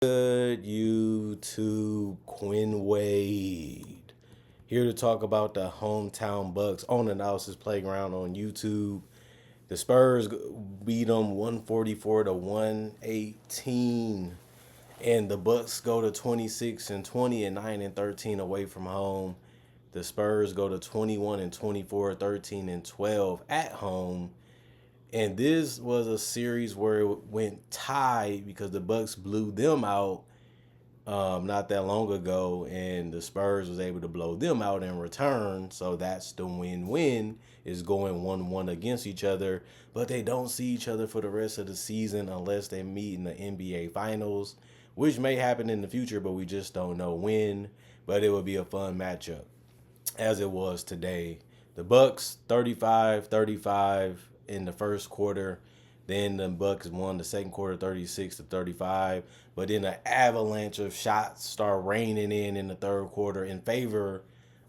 Good YouTube, Quinn Wade. Here to talk about the hometown Bucks on Analysis Playground on YouTube. The Spurs beat them 144 to 118. And the Bucks go to 26 and 20 and 9 and 13 away from home. The Spurs go to 21 and 24, 13 and 12 at home. And this was a series where it went tied because the Bucks blew them out not that long ago, and the Spurs was able to blow them out in return. So that's the win-win, is going 1-1 against each other, but they don't see each other for the rest of the season unless they meet in the NBA Finals, which may happen in the future, but we just don't know when. But it would be a fun matchup, as it was today. The Bucks 35-35 in the first quarter. Then the Bucks won the second quarter 36-35. But then an avalanche of shots start raining in the third quarter in favor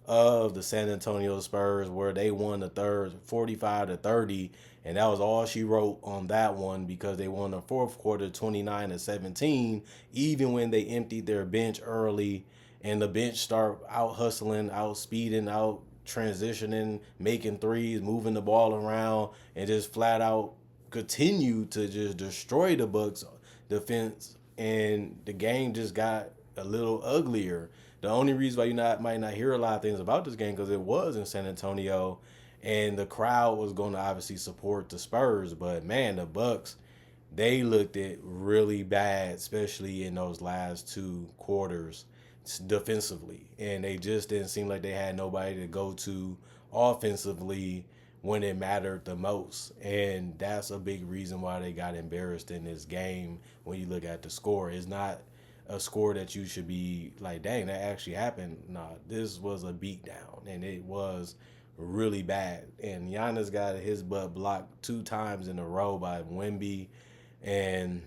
of the San Antonio Spurs, where they won the third 45-30. And that was all she wrote on that one, because they won the fourth quarter 29-17, even when they emptied their bench early, and the bench start out hustling, out speeding, out transitioning, making threes, moving the ball around, and just flat out continue to just destroy the Bucks defense. And the game just got a little uglier. The only reason why might not hear a lot of things about this game, because it was in San Antonio, and the crowd was going to obviously support the Spurs. But man, the Bucks, they looked it really bad, especially in those last two quarters defensively. And they just didn't seem like they had nobody to go to offensively when it mattered the most. And that's a big reason why they got embarrassed in this game. When you look at the score, it's not a score that you should be like, dang, that actually happened. Nah, this was a beatdown, and it was really bad. And Giannis got his butt blocked 2 times in a row by Wemby. And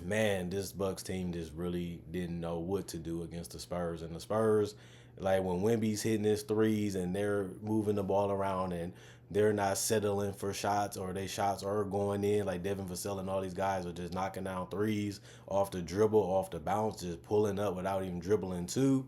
man, this Bucks team just really didn't know what to do against the Spurs. And the Spurs, like when Wemby's hitting his threes and they're moving the ball around and they're not settling for shots, or they shots are going in, like Devin Vassell and all these guys are just knocking down threes off the dribble, off the bounce, just pulling up without even dribbling too.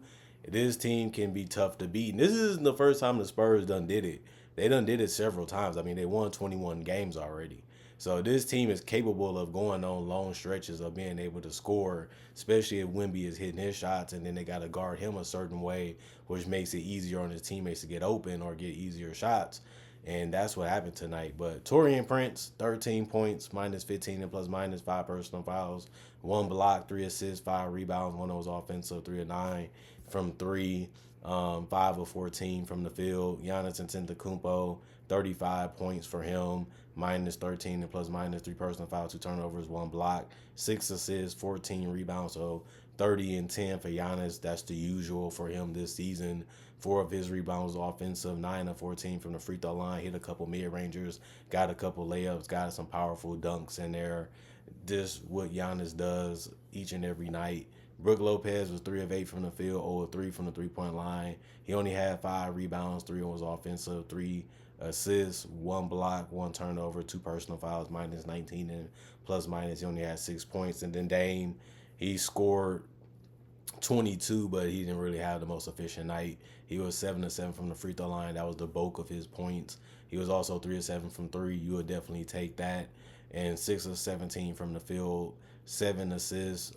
This team can be tough to beat. And this isn't the first time the Spurs done did it. They done did it several times. I mean, they won 21 games already. So this team is capable of going on long stretches of being able to score, especially if Wemby is hitting his shots, and then they got to guard him a certain way, which makes it easier on his teammates to get open or get easier shots. And that's what happened tonight. But Torian Prince, 13 points, minus 15 and plus minus 5 personal fouls, 1 block, 3 assists, 5 rebounds. One of those offensive, 3 of 9 from 3, 5 of 14 from the field. Giannis Antetokounmpo, 35 points for him, minus 13 and plus minus 3 personal fouls, 2 turnovers, 1 block, 6 assists, 14 rebounds. So 30 and 10 for Giannis. That's the usual for him this season. 4 of his rebounds offensive, 9 of 14 from the free throw line. Hit a couple mid-rangers, got a couple layups, got some powerful dunks in there. Just what Giannis does each and every night. Brook Lopez was 3 of 8 from the field, 0 of 3 from the three-point line. He only had 5 rebounds, 3 was offensive, 3 assists, 1 block, 1 turnover, 2 personal fouls, minus 19 and plus minus. He only had 6 points. And then Dame, he scored 22, but he didn't really have the most efficient night. He was 7 of 7 from the free throw line. That was the bulk of his points. He was also 3 of 7 from 3. You would definitely take that. And 6 of 17 from the field, 7 assists,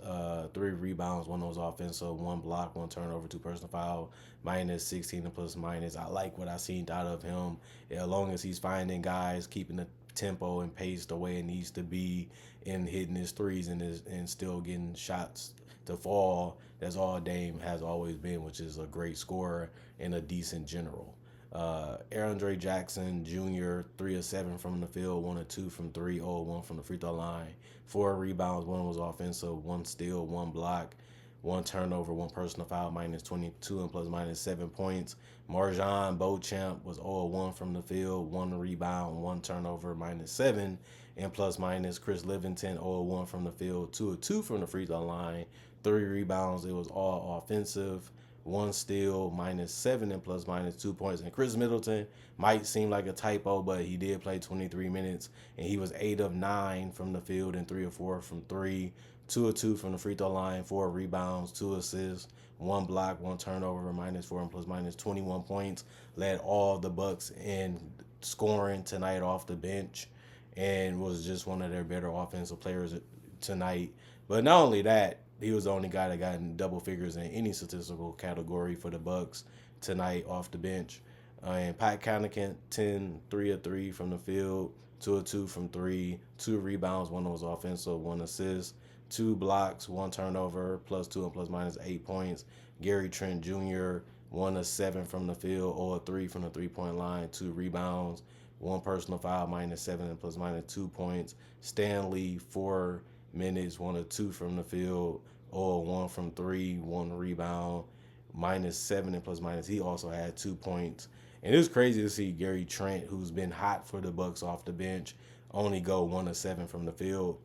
3 rebounds, 1 was offensive, 1 block, 1 turnover, 2 personal foul, minus 16 and plus minus. I like what I seen out of him. As long as he's finding guys, keeping the tempo and pace the way it needs to be, and hitting his threes and still getting shots to fall. That's all Dame has always been, which is a great scorer and a decent general. Andre Jackson Jr., 3 of 7 from the field, 1 of 2 from 3, 0 of 1 from the free throw line, 4 rebounds, 1 was offensive, 1 steal, 1 block, 1 turnover, 1 personal foul, minus 22 and plus minus 7 points. Marjan Beauchamp was 0 of 1 from the field, 1 rebound, 1 turnover, minus 7 and plus minus. Chris Livingston, 0 of 1 from the field, 2 of 2 from the free throw line, 3 rebounds. It was all offensive. 1 steal, minus 7 and plus minus 2 points. And Chris Middleton might seem like a typo, but he did play 23 minutes, and he was 8 of 9 from the field and 3 of 4 from 3 2 of 2 from the free throw line, 4 rebounds, 2 assists, 1 block, 1 turnover, -4 and plus 21 points. Led all the Bucks in scoring tonight off the bench, and was just one of their better offensive players tonight. But not only that, he was the only guy that got in double figures in any statistical category for the Bucks tonight off the bench. And Pat Connaughton, 3 of 3 from the field, 2 of 2 from 3, 2 rebounds, 1 was offensive, 1 assist, 2 blocks, 1 turnover, +2 and +-8 points. Gary Trent Jr., 1 of 7 from the field, 0 of 3 from the 3-point line, 2 rebounds, 1 personal foul, -7 and +-2 points. Stanley, 4 minutes, 1 of 2 from the field, 0 of 1 from 3, 1 rebound, -7 and +-. He also had 2 points. And it was crazy to see Gary Trent, who's been hot for the Bucks off the bench, only go 1 of 7 from the field,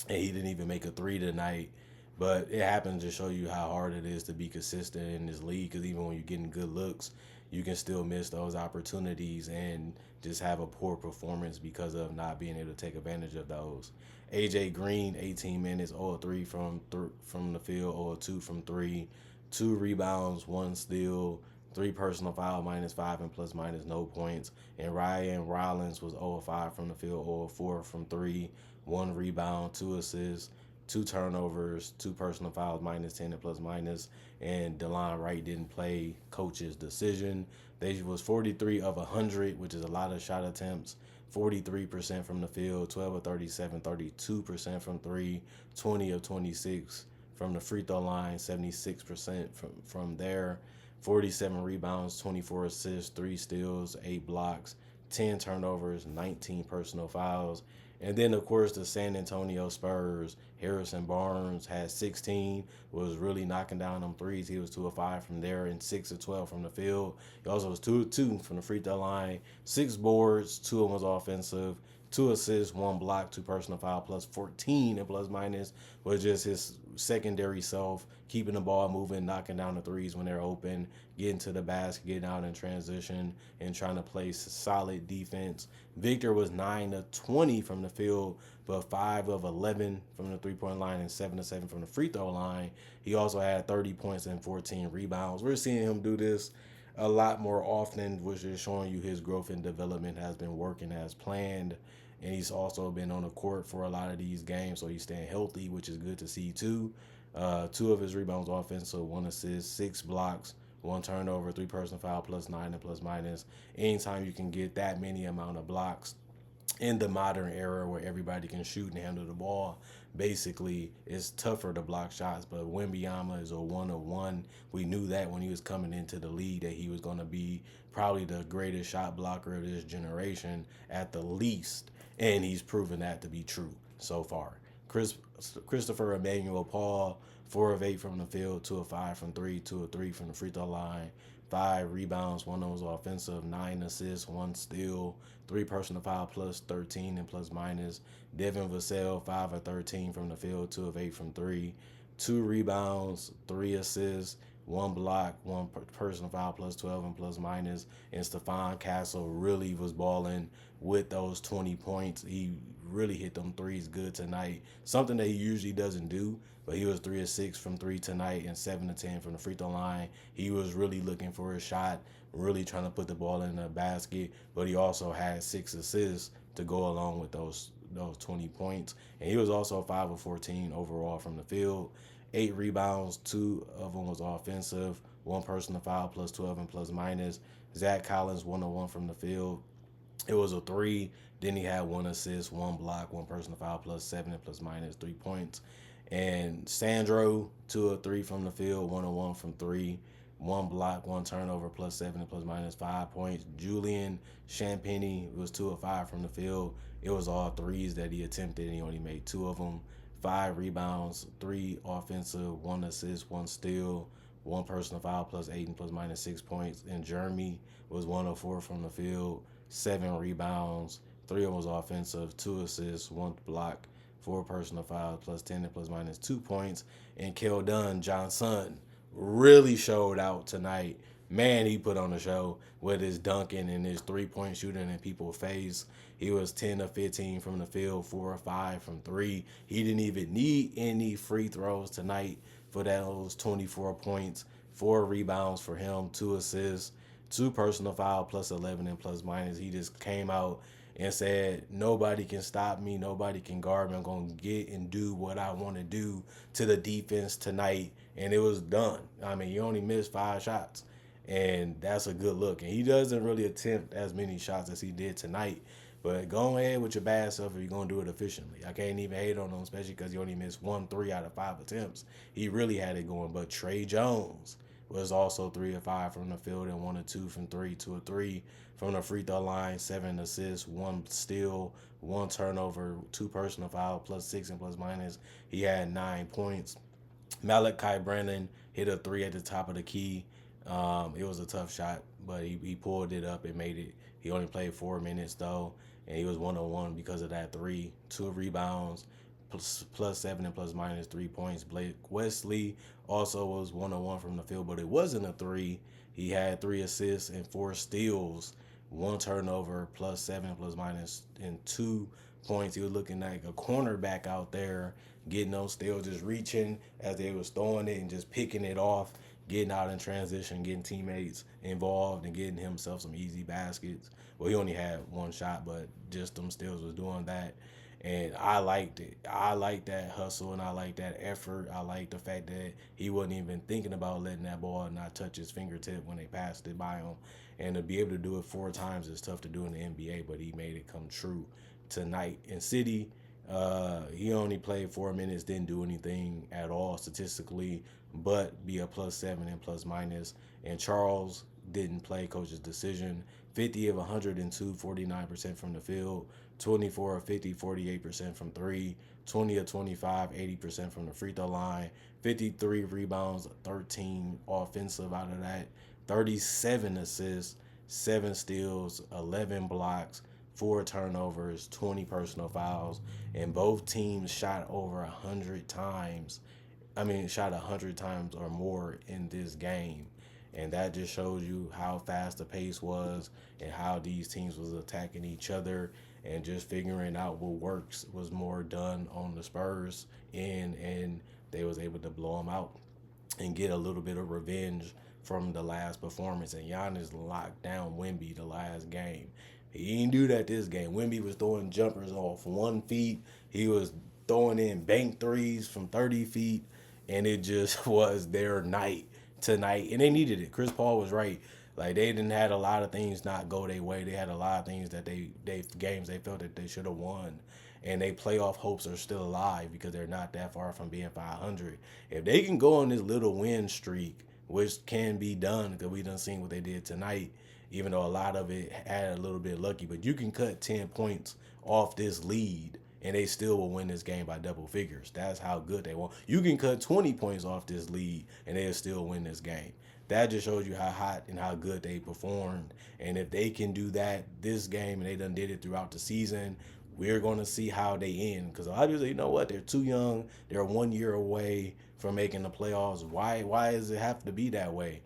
and he didn't even make a three tonight. But it happens to show you how hard it is to be consistent in this league, because even when you're getting good looks, you can still miss those opportunities and just have a poor performance because of not being able to take advantage of those. AJ Green, 18 minutes, 0 of 3 from the field, 0 of 2 from 3, 2 rebounds, 1 steal, 3 personal foul, -5 and +- no points. And Ryan Rollins was 0 of 5 from the field, 0 of 4 from 3, 1 rebound, 2 assists, 2 turnovers, 2 personal fouls, -10 and +-. And DeLon Wright didn't play, coach's decision. They was 43 of 100, which is a lot of shot attempts. 43% from the field, 12 of 37, 32% from 3, 20 of 26 from the free throw line, 76% from there. 47 rebounds, 24 assists, 3 steals, 8 blocks, 10 turnovers, 19 personal fouls. And then, of course, the San Antonio Spurs, Harrison Barnes had 16, was really knocking down them threes. He was 2 of 5 from there and 6 of 12 from the field. He also was 2 of 2 from the free throw line, 6 boards, 2 of them was offensive, 2 assists, 1 block, 2 personal foul, +14 and +- was just his secondary self, keeping the ball moving, knocking down the threes when they're open, getting to the basket, getting out in transition, and trying to play solid defense. Victor was 9 of 20 from the field, but 5 of 11 from the 3-point line and 7 of 7 from the free throw line. He also had 30 points and 14 rebounds. We're seeing him do this a lot more often, which is showing you his growth and development has been working as planned. And he's also been on the court for a lot of these games, so he's staying healthy, which is good to see too. 2 of his rebounds offensive, 1 assist, 6 blocks, 1 turnover, 3 personal foul, +9 and +-. Anytime you can get that many amount of blocks in the modern era where everybody can shoot and handle the ball, basically it's tougher to block shots. But Wembanyama is a 1-of-1. We knew that when he was coming into the league, that he was going to be probably the greatest shot blocker of this generation at the least, and he's proven that to be true so far. Christopher Emmanuel Paul, 4 of 8 from the field, 2 of 5 from 3, 2 of 3 from the free throw line, 5 rebounds, 1 of those offensive, 9 assists, 1 steal, 3 personal foul, +13 and +-. Devin Vassell, 5 of 13 from the field, 2 of 8 from 3, 2 rebounds, 3 assists, 1 block, 1 personal foul, +12 and +-. And Stephon Castle really was balling with those 20 points. He really hit them threes good tonight, something that he usually doesn't do. But he was 3 of 6 from 3 tonight and 7 of 10 from the free throw line. He was really looking for a shot, really trying to put the ball in the basket. But he also had 6 assists to go along with those 20 points. And he was also 5 of 14 overall from the field. 8 rebounds, 2 of them was offensive, 1 personal foul, +12 and +-. Zach Collins, 1 of 1 from the field. It was a 3. Then he had 1 assist, 1 block, 1 personal foul, +7 and +- 3 points. And Sandro, 2 of 3 from the field, 1 of 1 from 3, 1 block, 1 turnover, +7 and +- 5 points. Julian Champagnie was 2 of 5 from the field. It was all threes that he attempted, and he only made 2 of them. 5 rebounds, 3 offensive, 1 assist, 1 steal, 1 personal foul, +8 and +- 6 points. And Jeremy was 1 of 4 from the field, 7 rebounds, 3 of them was offensive, 2 assists, 1 block, 4 personal fouls, +10 and +- 2 points. And Keldon Johnson really showed out tonight Man, he put on a show with his dunking and his 3-point shooting in people's face. He was 10 of 15 from the field, 4 or 5 from three. He didn't even need any free throws tonight for those 24 points, 4 rebounds for him, 2 assists, 2 personal foul plus 11 and plus minus. He just came out and said, nobody can stop me, nobody can guard me. I'm going to get and do what I want to do to the defense tonight. And it was done. I mean, he only missed 5 shots. And that's a good look. And he doesn't really attempt as many shots as he did tonight. But go ahead with your bad stuff if you're going to do it efficiently. I can't even hate on him, especially because he only missed 1 3 out of 5 attempts. He really had it going. But Trey Jones was also 3 of 5 from the field and 1 of 2 from three, 2 of 3 from the free throw line, 7 assists, 1 steal, 1 turnover, 2 personal foul, plus 6 and plus minus. He had 9 points. Malachi Brannon hit a 3 at the top of the key. It was a tough shot, but he pulled it up and made it. He only played 4 minutes though, and he was 101 because of that 3, 2 rebounds, plus 7 and plus minus 3 points. Blake Wesley also was 101 from the field, but it wasn't a 3. He had 3 assists and 4 steals, 1 turnover, plus 7 plus minus and 2 points. He was looking like a cornerback out there, getting those steals, just reaching as they was throwing it and just picking it off, getting out in transition, getting teammates involved, and getting himself some easy baskets. Well, he only had 1 shot, but just them steals was doing that. And I liked it. I like that hustle and I like that effort. I like the fact that he wasn't even thinking about letting that ball not touch his fingertip when they passed it by him. And to be able to do it 4 times is tough to do in the NBA, but he made it come true tonight. In City, he only played 4 minutes, didn't do anything at all statistically, but be a plus 7 and plus minus. And Charles didn't play, coach's decision. 50 of 102, 49% from the field, 24 of 50, 48% from three, 20 of 25, 80% from the free throw line, 53 rebounds, 13 offensive out of that, 37 assists, 7 steals, 11 blocks, 4 turnovers, 20 personal fouls, and both teams shot over 100 times. Shot 100 times or more in this game. And that just shows you how fast the pace was and how these teams was attacking each other, and just figuring out what works was more done on the Spurs end, and they was able to blow them out and get a little bit of revenge from the last performance. And Giannis locked down Wemby the last game. He didn't do that this game. Wemby was throwing jumpers off 1 feet. He was throwing in bank threes from 30 feet, and it just was their night tonight. And they needed it. Chris Paul was right. Like, they didn't had a lot of things not go their way. They had a lot of things that they games they felt that they should have won. And they playoff hopes are still alive because they're not that far from being 500. If they can go on this little win streak, which can be done because we done seen what they did tonight, even though a lot of it had a little bit lucky, but you can cut 10 points off this lead and they still will win this game by double figures. That's how good they want. You can cut 20 points off this lead and they'll still win this game. That just shows you how hot and how good they performed. And if they can do that this game, and they done did it throughout the season, we're going to see how they end. Because obviously, you know what? They're too young. They're 1 year away from making the playoffs. Why does it have to be that way?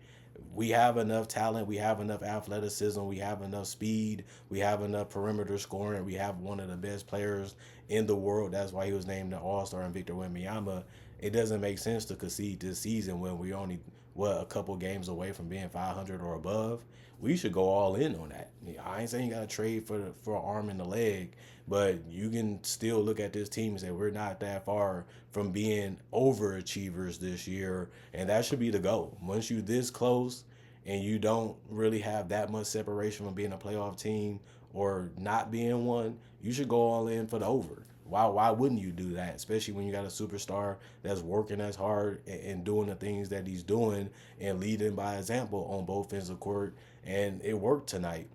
We have enough talent, we have enough athleticism, we have enough speed, we have enough perimeter scoring, we have one of the best players in the world. That's why he was named the All-Star and Victor Wembanyama. It doesn't make sense to concede this season when we're only a couple games away from being 500 or above. We should go all in on that. I ain't saying you got to trade for an arm and a leg, but you can still look at this team and say we're not that far from being overachievers this year, and that should be the goal. Once you this close and you don't really have that much separation from being a playoff team or not being one, you should go all in for the over. Why wouldn't you do that? Especially when you got a superstar that's working as hard and doing the things that he's doing and leading by example on both ends of the court. And it worked tonight.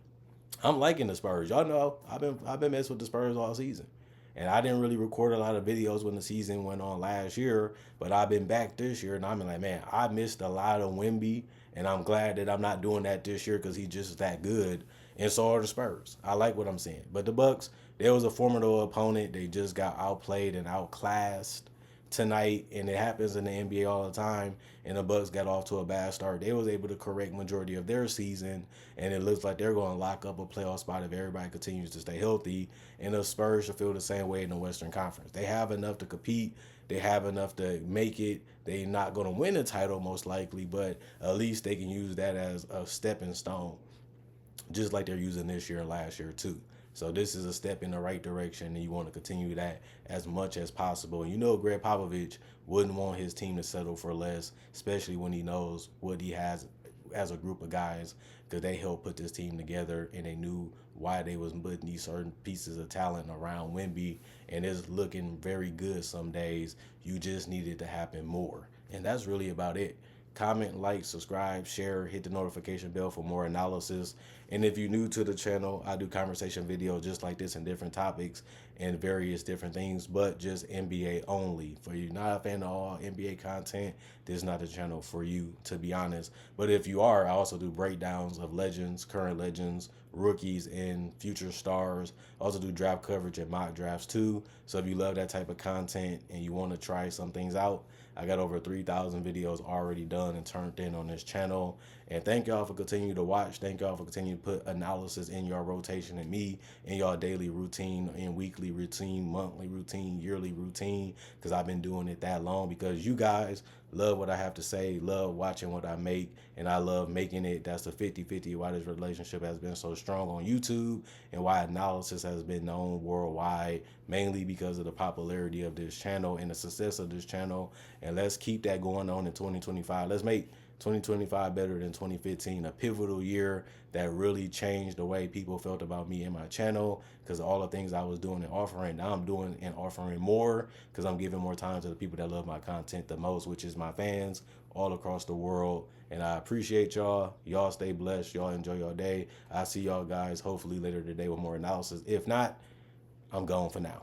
I'm liking the Spurs. Y'all know I've been messing with the Spurs all season. And I didn't really record a lot of videos when the season went on last year, but I've been back this year, and I'm like, man, I missed a lot of Wemby, and I'm glad that I'm not doing that this year because he's just that good. And so are the Spurs. I like what I'm seeing. But the Bucks, there was a formidable opponent. They just got outplayed and outclassed tonight, and it happens in the NBA all the time, and the Bucks got off to a bad start, they was able to correct majority of their season, and it looks like they're going to lock up a playoff spot if everybody continues to stay healthy. And the Spurs should feel the same way in the Western Conference. They have enough to compete. They have enough to make it. They're not going to win the title most likely, but at least they can use that as a stepping stone, just like they're using this year and last year too. So this is a step in the right direction, and you want to continue that as much as possible. And you know, Greg Popovich wouldn't want his team to settle for less, especially when he knows what he has as a group of guys, because they helped put this team together, and they knew why they was putting these certain pieces of talent around Wemby, and it's looking very good some days. You just need it to happen more, and that's really about it. Comment, like, subscribe, share, hit the notification bell for more analysis. And if you're new to the channel, I do conversation videos just like this and different topics and various different things, but just NBA only. For you not a fan of all NBA content, this is not the channel for you, to be honest. But if you are, I also do breakdowns of legends, current legends, rookies, and future stars. I also do draft coverage and mock drafts too. So if you love that type of content and you want to try some things out, I got over 3,000 videos already done and turned in on this channel. And thank y'all for continuing to watch. Thank y'all for continuing to put analysis in your rotation and me in your daily routine, in weekly routine, monthly routine, yearly routine, because I've been doing it that long because you guys love what I have to say, love watching what I make, and I love making it. That's the 50-50 why this relationship has been so strong on YouTube and why analysis has been known worldwide, mainly because of the popularity of this channel and the success of this channel. And let's keep that going on in 2025. Let's make 2025 better than 2015, a pivotal year that really changed the way people felt about me and my channel, because all the things I was doing and offering, now I'm doing and offering more, because I'm giving more time to the people that love my content the most, which is my fans all across the world. And I appreciate y'all. Y'all stay blessed. Y'all enjoy your day. I'll see y'all guys hopefully later today with more analysis. If not, I'm gone for now.